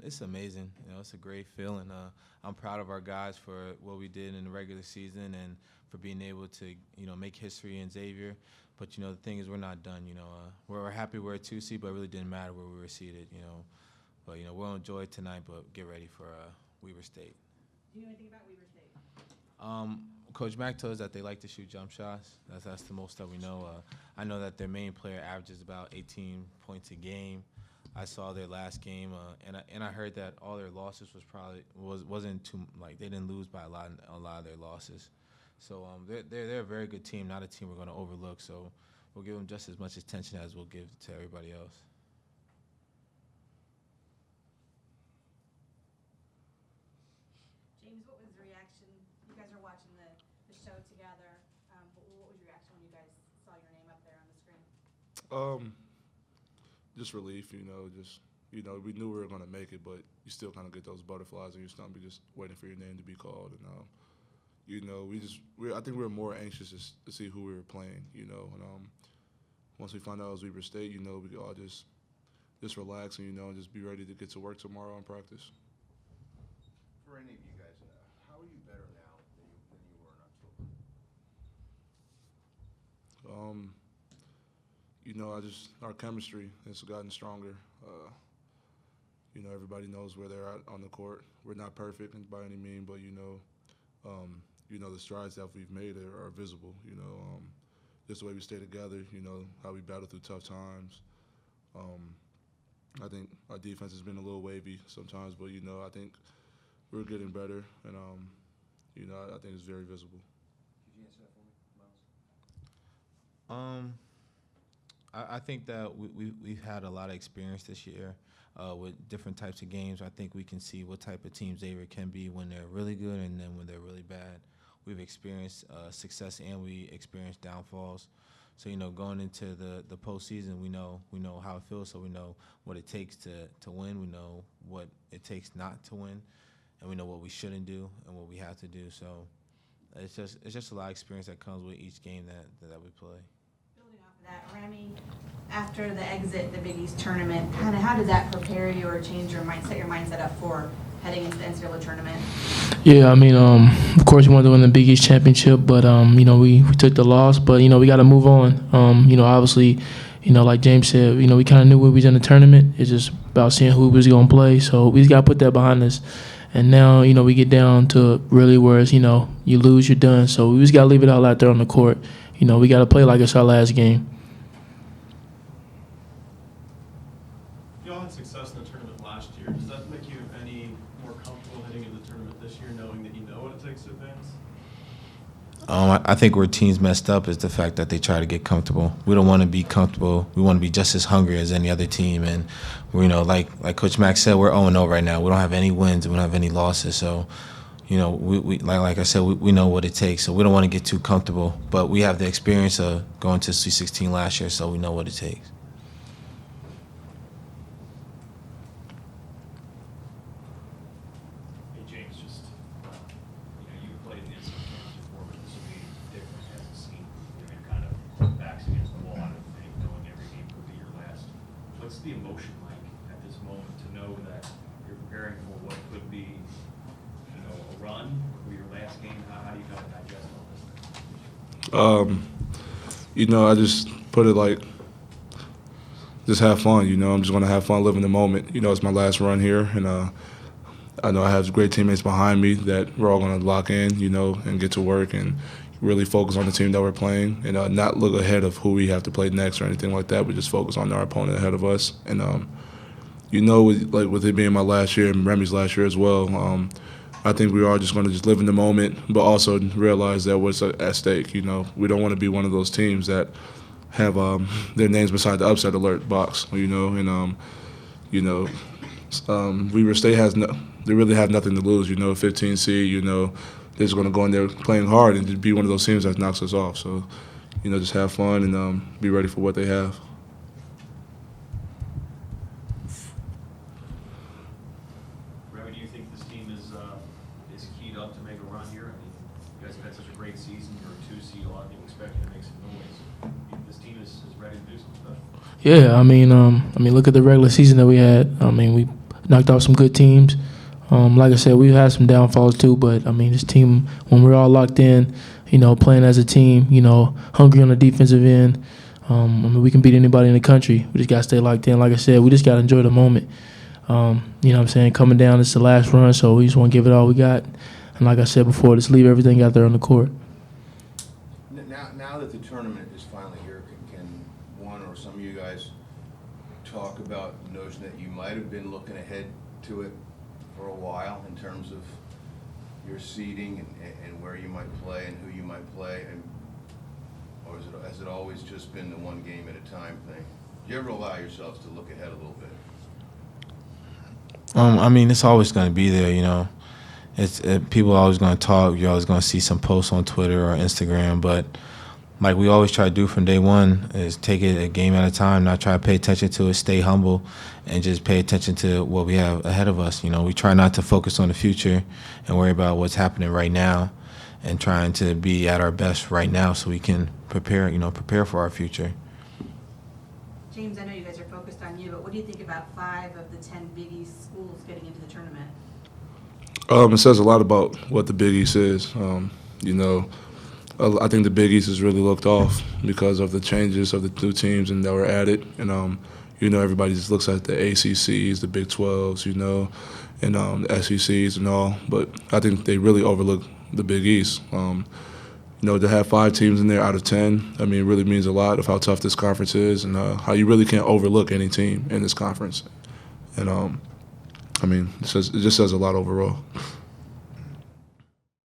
It's amazing. It's a great feeling. I'm proud of our guys for what we did in the regular season and for being able to, make history in Xavier. But, the thing is we're not done. We're happy we're a 2 seed, but it really didn't matter where we were seated, But, we'll enjoy it tonight, but get ready for Weber State. Do you know anything about Weber State? Coach Mack told us that they like to shoot jump shots. That's the most that we know. I know that their main player averages about 18 points a game. I saw their last game, and I heard that all their losses wasn't too they didn't lose by a lot of their losses. So they're a very good team, not a team we're going to overlook. So we'll give them just as much attention as we'll give to everybody else. James, what was the reaction? You guys are watching the show together. But what was your reaction when you guys saw your name up there on the screen? Just relief, we knew we were going to make it, but you still kind of get those butterflies in your stomach, just waiting for your name to be called. And, I think we were more anxious to see who we were playing, and once we found out it was Weber State, we could all just relax and, and just be ready to get to work tomorrow and practice. For any of you guys, how are you better now than you were in October? Our chemistry has gotten stronger. Everybody knows where they're at on the court. We're not perfect by any means, but the strides that we've made are visible. Just the way we stay together. How we battle through tough times. I think our defense has been a little wavy sometimes, but I think we're getting better, and I think it's very visible. Could you answer that for me, Myles? I think that we've had a lot of experience this year with different types of games. I think we can see what type of team Xavier can be when they're really good and then when they're really bad. We've experienced success and we experienced downfalls. So, going into the postseason, we know how it feels, so we know what it takes to win. We know what it takes not to win, and we know what we shouldn't do and what we have to do. So it's just a lot of experience that comes with each game that we play. That Remy, after the exit, the Big East tournament, kind of how did that prepare you or change your mindset up for heading into the NCAA tournament? Yeah, of course we wanted to win the Big East championship, but we took the loss, but we got to move on. Obviously, like James said, we kind of knew we was in the tournament. It's just about seeing who was going to play, so we just got to put that behind us. And now, we get down to really where it's, you lose, you're done. So we just got to leave it all out there on the court. We got to play like it's our last game. You all had success in the tournament last year. Does that make you any more comfortable heading into the tournament this year, knowing that you know what it takes to advance? I think where teams messed up is the fact that they try to get comfortable. We don't want to be comfortable. We want to be just as hungry as any other team. And, like Coach Mack said, we're 0-0 right now. We don't have any wins. We don't have any losses. So, we like I said, we know what it takes. So we don't want to get too comfortable. But we have the experience of going to Sweet 16 last year, so we know what it takes. Hey, James, you played in the NCAA championship before, but this will be different as a scene. You're kind of backs against the wall, I don't think, knowing every game could be your last. What's the emotion like at this moment to know that you're preparing for what could be, a run or your last game? How do you kind of digest all this? I just put it like, just have fun. I'm just going to have fun living the moment. It's my last run here, and I know I have great teammates behind me that we're all going to lock in, and get to work and really focus on the team that we're playing, and not look ahead of who we have to play next or anything like that. We just focus on our opponent ahead of us, and with it being my last year and Remy's last year as well. I think we are just going to just live in the moment, but also realize that what's at stake. We don't want to be one of those teams that have their names beside the upset alert box. Weber State they really have nothing to lose. 15 seed. They're just going to go in there playing hard and just be one of those teams that knocks us off. So, just have fun and be ready for what they have. Remy, do you think this team is keyed up to make a run here? You guys have had such a great season. You're a 2 seed. A lot of people expect you to make some noise. This team is ready to do something special. Yeah, look at the regular season that we had. We knocked off some good teams. Like I said, we've had some downfalls too, but I mean, this team, when we're all locked in, playing as a team, hungry on the defensive end, I mean, we can beat anybody in the country. We just got to stay locked in. Like I said, we just got to enjoy the moment. You know what I'm saying? Coming down, it's the last run, so we just want to give it all we got. And like I said before, just leave everything out there on the court. Now that the tournament is finally here, can one or some of you guys talk about the notion that you might have been looking ahead to it for a while in terms of your seeding and where you might play and who you might play, or has it always just been the one game at a time thing? Do you ever allow yourselves to look ahead a little bit? I mean, it's always going to be there, people are always going to talk. You're always going to see some posts on Twitter or Instagram, but like we always try to do from day one is take it a game at a time, not try to pay attention to it, stay humble, and just pay attention to what we have ahead of us. We try not to focus on the future and worry about what's happening right now, and trying to be at our best right now so we can prepare for our future. James, I know you guys are focused on you, but what do you think about 5 of the 10 Big East schools getting into the tournament? It says a lot about what the Big East is. I think the Big East is really looked off because of the changes of the new teams and that were added. And, everybody just looks at the ACCs, the Big 12s, and the SECs and all. But I think they really overlook the Big East. To have 5 teams in there out of 10, I mean, it really means a lot of how tough this conference is and how you really can't overlook any team in this conference. And, it just says a lot overall.